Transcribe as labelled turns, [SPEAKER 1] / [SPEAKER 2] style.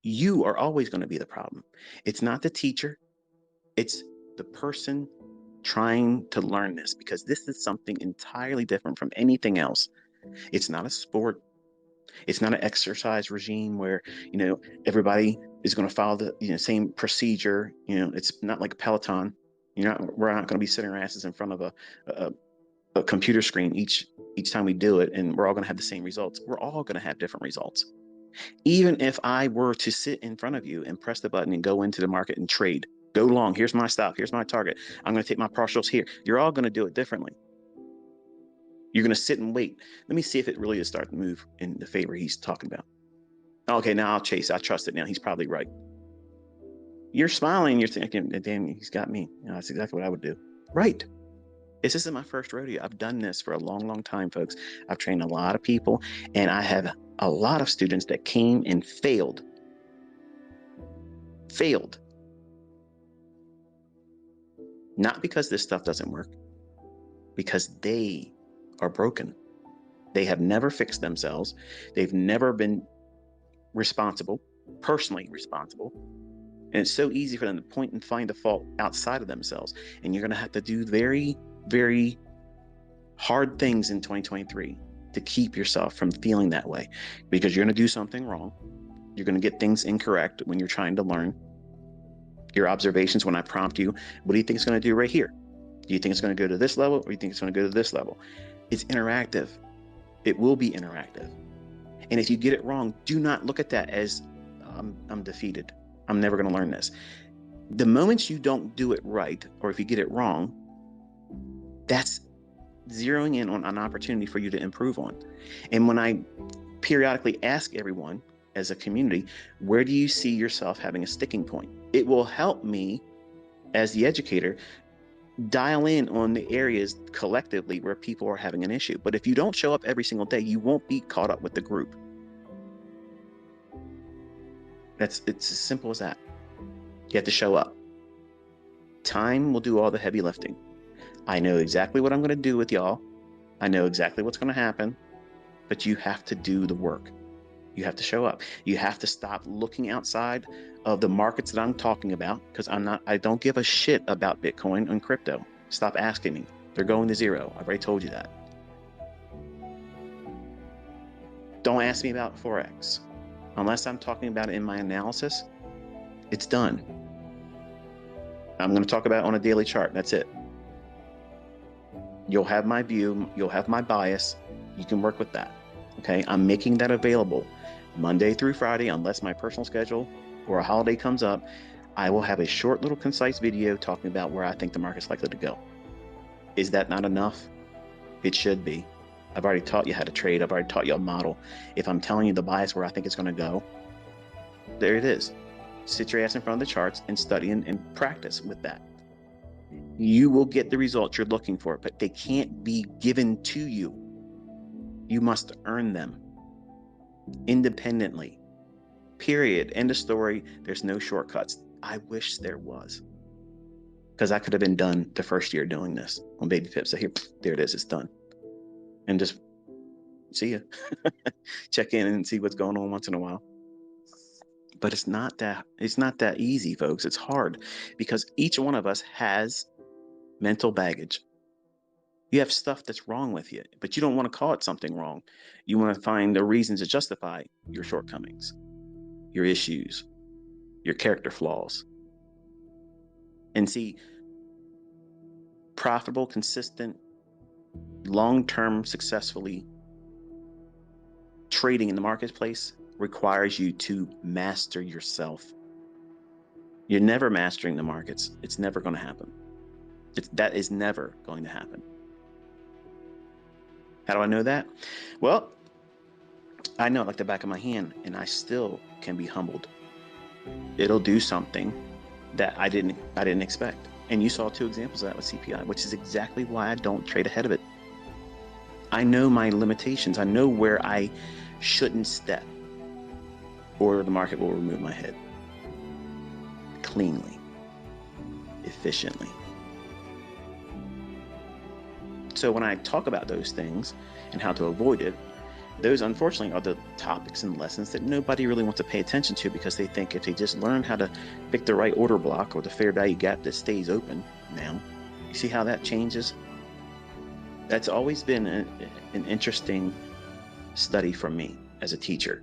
[SPEAKER 1] You are always going to be the problem. It's not the teacher. It's the person trying to learn this, because this is something entirely different from anything else. It's not a sport. It's not an exercise regime where, everybody is going to follow the, same procedure. It's not like Peloton. We're not going to be sitting our asses in front of a, a computer screen each time we do it, and we're all going to have the same results. We're all going to have different results. Even if I were to sit in front of you and press the button and go into the market and trade, go long, here's my stop, here's my target, I'm going to take my partials here. You're all going to do it differently. You're going to sit and wait. Let me see if it really is starting to move in the favor he's talking about. Okay, now I'll chase. I trust it now. He's probably right. You're smiling. You're thinking, damn, he's got me. That's exactly what I would do. Right. This isn't my first rodeo. I've done this for a long, long time, folks. I've trained a lot of people, and I have a lot of students that came and failed. Failed. Not because this stuff doesn't work, because they are broken. They have never fixed themselves. They've never been responsible, personally responsible. And it's so easy for them to point and find the fault outside of themselves. And you're going to have to do very, very hard things in 2023 to keep yourself from feeling that way, because you're going to do something wrong. You're going to get things incorrect when you're trying to learn. Your observations, when I prompt you, what do you think it's going to do right here? Do you think it's going to go to this level, or do you think it's going to go to this level? It's interactive. It will be interactive. And if you get it wrong, do not look at that as I'm defeated. I'm never going to learn this. The moments you don't do it right, or if you get it wrong, that's zeroing in on an opportunity for you to improve on. And when I periodically ask everyone as a community, where do you see yourself having a sticking point? It will help me as the educator dial in on the areas collectively where people are having an issue. But if you don't show up every single day, you won't be caught up with the group. It's as simple as that. You have to show up. Time will do all the heavy lifting. I know exactly what I'm going to do with y'all. I know exactly what's going to happen, but you have to do the work. You have to show up. You have to stop looking outside of the markets that I'm talking about, because I don't give a shit about Bitcoin and crypto. Stop asking me. They're going to zero. I've already told you that. Don't ask me about Forex. Unless I'm talking about it in my analysis, it's done. I'm going to talk about it on a daily chart. That's it. You'll have my view. You'll have my bias. You can work with that. Okay. I'm making that available Monday through Friday, unless my personal schedule or a holiday comes up. I will have a short little concise video talking about where I think the market's likely to go. Is that not enough? It should be. I've already taught you how to trade. I've already taught you a model. If I'm telling you the bias where I think it's going to go, there it is. Sit your ass in front of the charts and study and practice with that. You will get the results you're looking for, but they can't be given to you. You must earn them independently. Period. End of story. There's no shortcuts. I wish there was, because I could have been done the first year doing this on baby pips. So here, there it is. It's done. And just see you. Check in and see what's going on once in a while. But it's not that easy, folks. It's hard, because each one of us has mental baggage. You have stuff that's wrong with you, but you don't want to call it something wrong. You want to find the reasons to justify your shortcomings, your issues, your character flaws. And see, profitable, consistent, long-term, successfully trading in the marketplace requires you to master yourself. You're never mastering the markets. It's never going to happen. That is never going to happen. How do I know that? Well, I know it like the back of my hand, and I still can be humbled. It'll do something that I didn't expect. And you saw 2 examples of that with CPI, which is exactly why I don't trade ahead of it. I know my limitations. I know where I shouldn't step, or the market will remove my head. Cleanly, efficiently. So when I talk about those things and how to avoid it, those unfortunately are the topics and lessons that nobody really wants to pay attention to, because they think if they just learn how to pick the right order block or the fair value gap that stays open now, you see how that changes? That's always been an interesting study for me as a teacher.